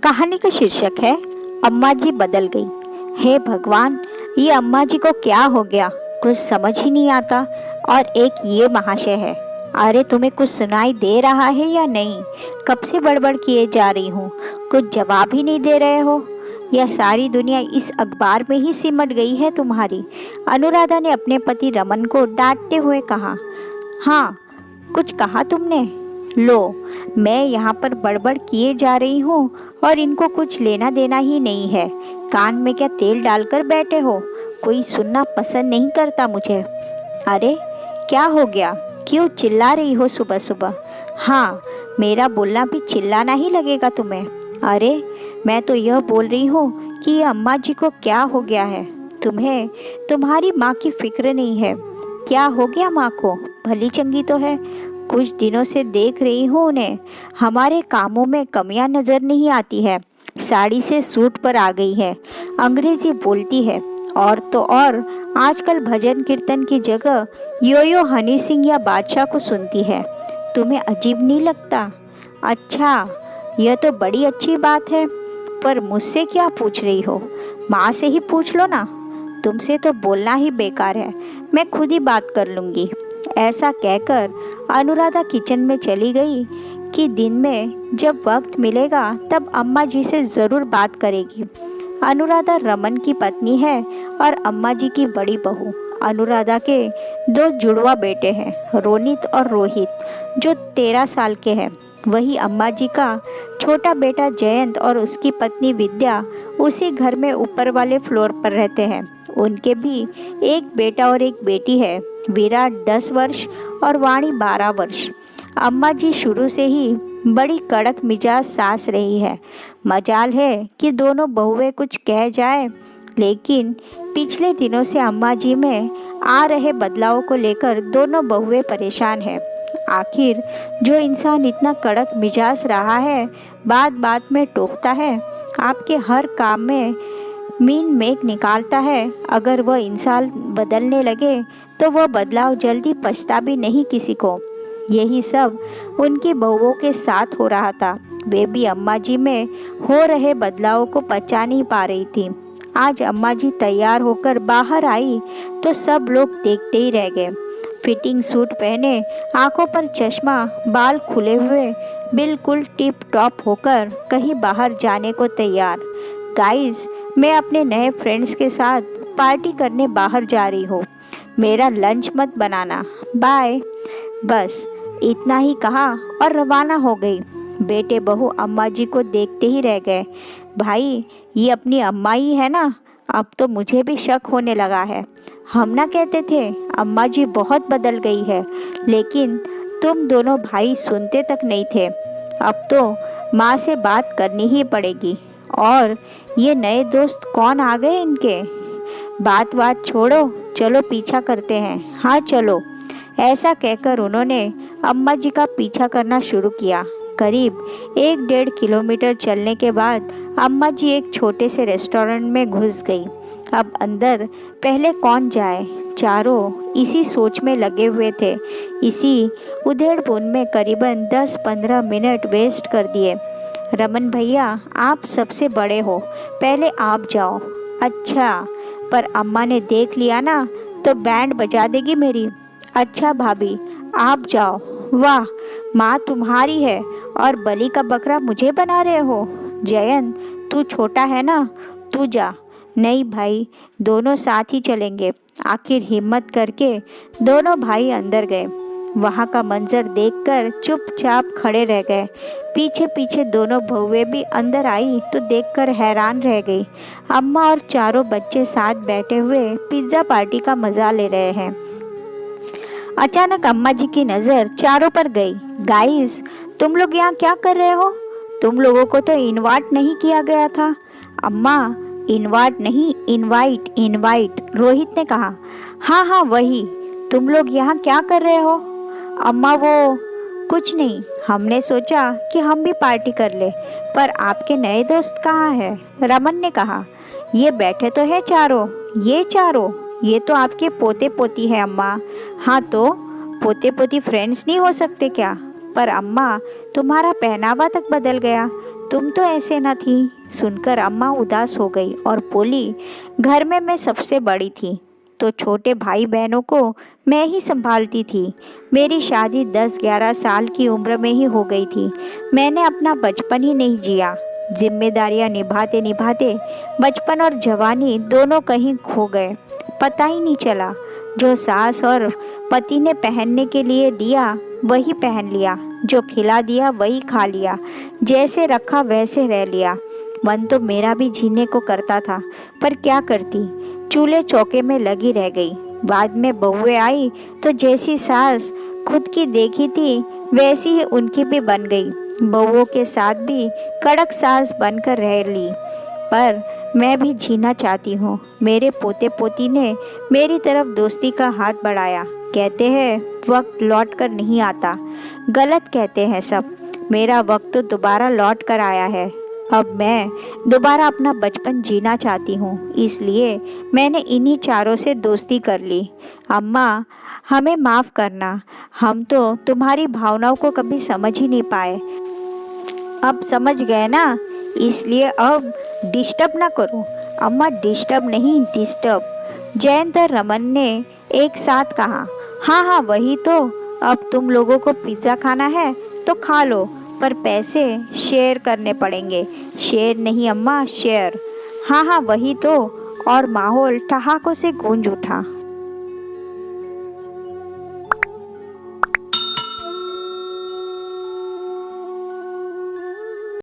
कहानी का शीर्षक है अम्मा जी बदल गई। हे भगवान, ये अम्मा जी को क्या हो गया, कुछ समझ ही नहीं आता। और एक ये महाशय है। अरे तुम्हें कुछ सुनाई दे रहा है या नहीं? कब से बड़बड़ किए जा रही हूँ, कुछ जवाब ही नहीं दे रहे हो। यह सारी दुनिया इस अखबार में ही सिमट गई है तुम्हारी। अनुराधा ने अपने पति रमन को डांटते हुए कहा। हाँ, कुछ कहा तुमने? लो, मैं यहाँ पर बड़बड़ किए जा रही हूँ और इनको कुछ लेना देना ही नहीं है। कान में क्या तेल डालकर बैठे हो? कोई सुनना पसंद नहीं करता मुझे। अरे क्या हो गया, क्यों चिल्ला रही हो सुबह सुबह? हाँ, मेरा बोलना भी चिल्लाना ही लगेगा तुम्हें। अरे मैं तो यह बोल रही हूँ कि अम्मा जी को क्या हो गया है। तुम्हें तुम्हारी माँ की फिक्र नहीं है। क्या हो गया माँ को? भली चंगी तो है। कुछ दिनों से देख रही हूँ उन्हें। हमारे कामों में कमियां नजर नहीं आती है। साड़ी से सूट पर आ गई है। अंग्रेजी बोलती है और तो और आजकल भजन कीर्तन की जगह यो यो हनी सिंह या बादशाह को सुनती है। तुम्हें अजीब नहीं लगता? अच्छा, यह तो बड़ी अच्छी बात है। पर मुझसे क्या पूछ रही हो? माँ से ही पूछ लो ना। तुमसे तो बोलना ही बेकार है, मैं खुद ही बात कर लूँगी। ऐसा कहकर अनुराधा किचन में चली गई कि दिन में जब वक्त मिलेगा तब अम्मा जी से ज़रूर बात करेगी। अनुराधा रमन की पत्नी है और अम्मा जी की बड़ी बहू। अनुराधा के दो जुड़वा बेटे हैं, रोनित और रोहित, जो 13 साल के हैं। वही अम्मा जी का छोटा बेटा जयंत और उसकी पत्नी विद्या उसी घर में ऊपर वाले फ्लोर पर रहते हैं। उनके भी एक बेटा और एक बेटी है। विराट 10 वर्ष और वाणी 12 वर्ष। अम्मा जी शुरू से ही बड़ी कड़क मिजाज सास रही है। मजाल है कि दोनों बहुएं कुछ कह जाए, लेकिन पिछले दिनों से अम्मा जी में आ रहे बदलाव को लेकर दोनों बहुएं परेशान हैं। आखिर जो इंसान इतना कड़क मिजाज रहा है, बात बात में टोकता है, आपके हर काम में मीन मेघ निकालता है, अगर वह इंसान बदलने लगे तो वह बदलाव जल्दी पछता भी नहीं किसी को। यही सब उनकी बहुओं के साथ हो रहा था। वे भी अम्मा जी में हो रहे बदलाव को पचा नहीं पा रही थी। आज अम्मा जी तैयार होकर बाहर आई तो सब लोग देखते ही रह गए। फिटिंग सूट पहने, आंखों पर चश्मा, बाल खुले हुए, बिल्कुल टिप टॉप होकर कहीं बाहर जाने को तैयार। गाइस, मैं अपने नए फ्रेंड्स के साथ पार्टी करने बाहर जा रही हूँ, मेरा लंच मत बनाना, बाय। बस इतना ही कहा और रवाना हो गई। बेटे बहू अम्मा जी को देखते ही रह गए। भाई, ये अपनी अम्मा ही है ना? अब तो मुझे भी शक होने लगा है। हम ना कहते थे अम्मा जी बहुत बदल गई है, लेकिन तुम दोनों भाई सुनते तक नहीं थे। अब तो माँ से बात करनी ही पड़ेगी। और ये नए दोस्त कौन आ गए इनके? बात छोड़ो, चलो पीछा करते हैं। हाँ चलो। ऐसा कहकर उन्होंने अम्मा जी का पीछा करना शुरू किया। करीब 1-1.5 किलोमीटर चलने के बाद अम्मा जी एक छोटे से रेस्टोरेंट में घुस गई। अब अंदर पहले कौन जाए? चारों इसी सोच में लगे हुए थे। इसी उधेड़-बुन में करीबन 10-15 मिनट वेस्ट कर दिए। रमन भैया, आप सबसे बड़े हो, पहले आप जाओ। अच्छा, पर अम्मा ने देख लिया ना तो बैंड बजा देगी मेरी। अच्छा भाभी, आप जाओ। वाह, माँ तुम्हारी है और बलि का बकरा मुझे बना रहे हो। जयंत, तू छोटा है ना, तू जा। नहीं भाई, दोनों साथ ही चलेंगे। आखिर हिम्मत करके दोनों भाई अंदर गए। वहाँ का मंजर देखकर चुपचाप खड़े रह गए। पीछे पीछे दोनों बहुएं भी अंदर आई तो देखकर हैरान रह गई। अम्मा और चारों बच्चे साथ बैठे हुए पिज्ज़ा पार्टी का मज़ा ले रहे हैं। अचानक अम्मा जी की नज़र चारों पर गई। गाइस, तुम लोग यहाँ क्या कर रहे हो? तुम लोगों को तो इनवाइट नहीं किया गया था। अम्मा, इनवाइट नहीं, इनवाइट इनवाइट, रोहित ने कहा। हाँ हाँ वही। तुम लोग यहाँ क्या कर रहे हो? अम्मा, वो कुछ नहीं, हमने सोचा कि हम भी पार्टी कर ले। पर आपके नए दोस्त कहाँ है? रमन ने कहा। ये बैठे तो है चारों, ये चारों, ये तो आपके पोते पोती है अम्मा। हाँ तो पोते पोती फ्रेंड्स नहीं हो सकते क्या? पर अम्मा, तुम्हारा पहनावा तक बदल गया। तुम तो ऐसे न थी। सुनकर अम्मा उदास हो गई और बोली, घर में मैं सबसे बड़ी थी तो छोटे भाई बहनों को मैं ही संभालती थी। मेरी शादी 10-11 साल की उम्र में ही हो गई थी। मैंने अपना बचपन ही नहीं जिया। जिम्मेदारियां निभाते निभाते बचपन और जवानी दोनों कहीं खो गए, पता ही नहीं चला। जो सास और पति ने पहनने के लिए दिया वही पहन लिया, जो खिला दिया वही खा लिया, जैसे रखा वैसे रह लिया। मन तो मेरा भी जीने को करता था, पर क्या करती, चूल्हे चौके में लगी रह गई। बाद में बहुएं आई तो जैसी सास खुद की देखी थी वैसी ही उनकी भी बन गई। बहुओं के साथ भी कड़क सास बनकर रह ली। पर मैं भी जीना चाहती हूँ। मेरे पोते पोती ने मेरी तरफ दोस्ती का हाथ बढ़ाया। कहते हैं वक्त लौट कर नहीं आता। गलत कहते हैं सब। मेरा वक्त तो दोबारा लौट कर आया है। अब मैं दोबारा अपना बचपन जीना चाहती हूँ, इसलिए मैंने इन्हीं चारों से दोस्ती कर ली। अम्मा, हमें माफ़ करना, हम तो तुम्हारी भावनाओं को कभी समझ ही नहीं पाए। अब समझ गए ना, इसलिए अब डिस्टर्ब ना करो। अम्मा, डिस्टर्ब नहीं, डिस्टर्ब, जयंत और रमन ने एक साथ कहा। हाँ हाँ वही तो। अब तुम लोगों को पिज़्ज़ा खाना है तो खा लो, पर पैसे शेयर करने पड़ेंगे। शेयर नहीं अम्मा, शेयर। हाँ हाँ वही तो। और माहौल ठहाकों से गूंज उठा।